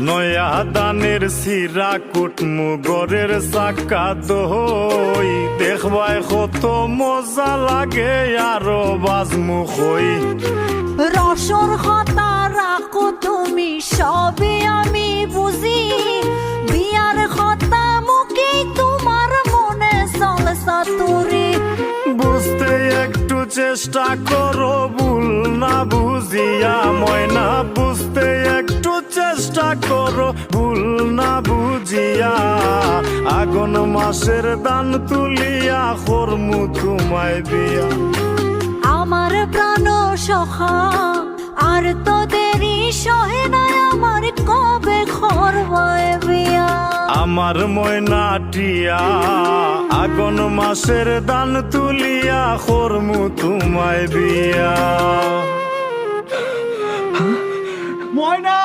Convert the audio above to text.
নয়া দানের সিরা কুটমু গরের চাকা দই দেখবাই কত মজা লাগে আরো বাজমু কই রসর কথা রাখো তুমি সবই আমি বুঝি বিয়ার কথা মুখে তোমার মনে চলসা তুরি বুঝতে একটু চেষ্টা করো ভুল না বুঝিয়া ময়না বুঝতে একটু চেষ্টা করো ভুল না বুঝিয়া আগুন মাসের দান তুলিয়া করমু তোমায় বিয়া আমার প্রাণ সখা আর তো দেরি সহে না আমার কবে খরবায় বিয়া আমার ময়নাটিয়া আগুন মাসের দান তুলিয়া করমু তোমায় বিয়া ময়না